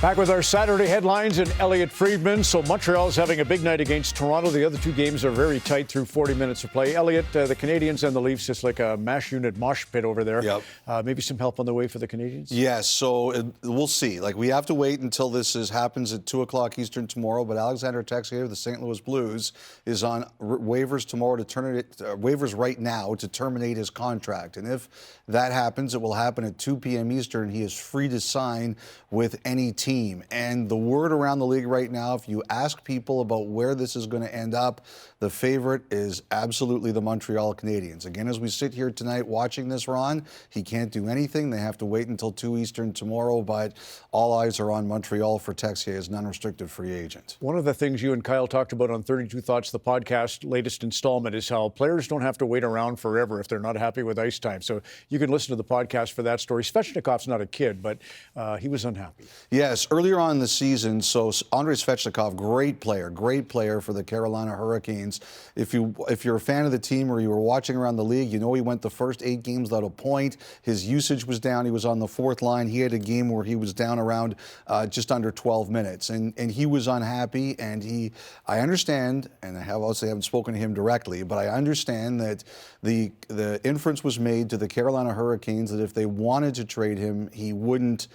Back with our Saturday headlines and Elliotte Friedman. So Montreal's having a big night against Toronto. The other two games are very tight through 40 minutes of play. Elliotte, the Canadiens and the Leafs, just like a MASH unit mosh pit over there. Yep. Maybe some help on the way for the Canadiens? Yes, so we'll see. We have to wait until this happens at 2 o'clock Eastern tomorrow, but Alexandre Texier of the St. Louis Blues is on waivers tomorrow to waivers right now to terminate his contract. And if that happens, it will happen at 2 p.m. Eastern. He is free to sign with any team. And the word around the league right now, if you ask people about where this is going to end up, the favorite is absolutely the Montreal Canadiens. Again, as we sit here tonight watching this, Ron, he can't do anything. They have to wait until 2 Eastern tomorrow, but all eyes are on Montreal for Texier as an unrestricted free agent. One of the things you and Kyle talked about on 32 Thoughts, the podcast latest installment, is how players don't have to wait around forever if they're not happy with ice time. So you can listen to the podcast for that story. Svechnikov's not a kid, but he was unhappy. Yes, earlier on in the season, so Andrei Svechnikov, great player for the Carolina Hurricanes. If you're a fan of the team or you were watching around the league, you know he went the first 8 games without a point. His usage was down. He was on the 4th line. He had a game where he was down around just under 12 minutes, and he was unhappy. And I understand, and I haven't spoken to him directly, but I understand that the inference was made to the Carolina Hurricanes that if they wanted to trade him, he wouldn't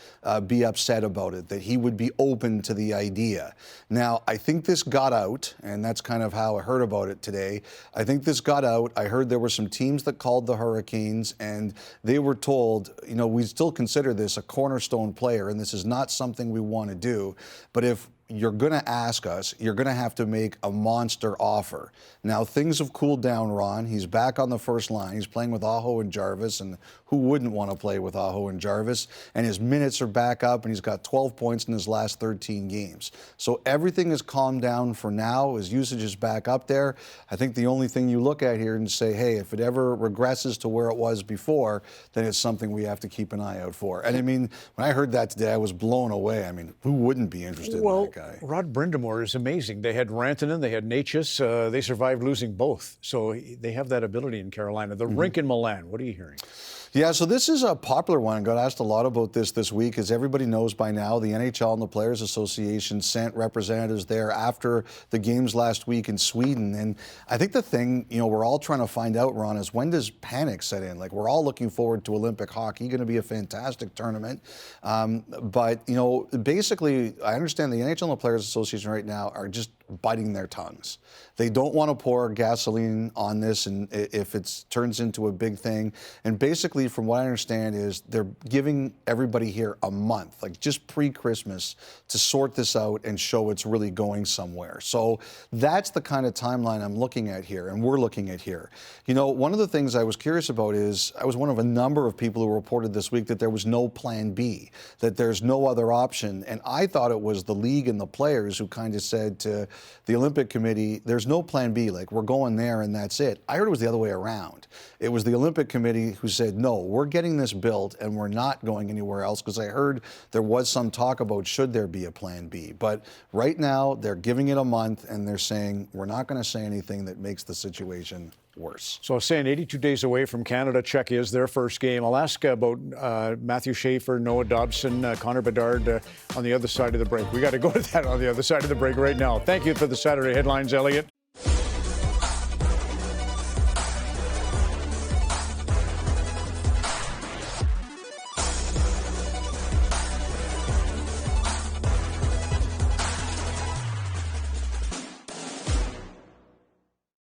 be upset about it, that he would be open to the idea. Now, I think this got out, and that's kind of how I heard about it today. I think this got out. I heard there were some teams that called the Hurricanes, and they were told, we still consider this a cornerstone player, and this is not something we want to do. But if you're going to ask us, you're going to have to make a monster offer. Now, things have cooled down, Ron. He's back on the first line. He's playing with Aho and Jarvis, and who wouldn't want to play with Aho and Jarvis? And his minutes are back up, and he's got 12 points in his last 13 games. So everything has calmed down for now. His usage is back up there. I think the only thing you look at here and say, hey, if it ever regresses to where it was before, then it's something we have to keep an eye out for. And I mean, when I heard that today, I was blown away. I mean, who wouldn't be interested in that guy? Rod Brind'Amour is amazing. They had Rantanen, they had Natchez. They survived losing both. So they have that ability in Carolina. The rink in Milan, what are you hearing? Yeah, so this is a popular one. I got asked a lot about this week. As everybody knows by now, the NHL and the Players Association sent representatives there after the games last week in Sweden. And I think the thing, we're all trying to find out, Ron, is when does panic set in? We're all looking forward to Olympic hockey. Going to be a fantastic tournament. But basically, I understand the NHL and the Players Association right now are just biting their tongues. They don't want to pour gasoline on this, and if it turns into a big thing. And basically, from what I understand, is they're giving everybody here a month, just pre-Christmas, to sort this out and show it's really going somewhere. So that's the kind of timeline I'm looking at here, and we're looking at here. One of the things I was curious about is I was one of a number of people who reported this week that there was no plan B, that there's no other option. And I thought it was the league and the players who kind of said to the Olympic Committee, there's no plan B, we're going there and that's it. I heard it was the other way around. It was the Olympic Committee who said, no, we're getting this built and we're not going anywhere else, because I heard there was some talk about should there be a plan B. But right now, they're giving it a month and they're saying, we're not going to say anything that makes the situation worse. So I was saying 82 days away from Canada, Czechia is their first game. I'll ask about Matthew Schaefer, Noah Dobson, Connor Bedard on the other side of the break. We got to go to that on the other side of the break right now. Thank you for the Saturday headlines, Elliotte.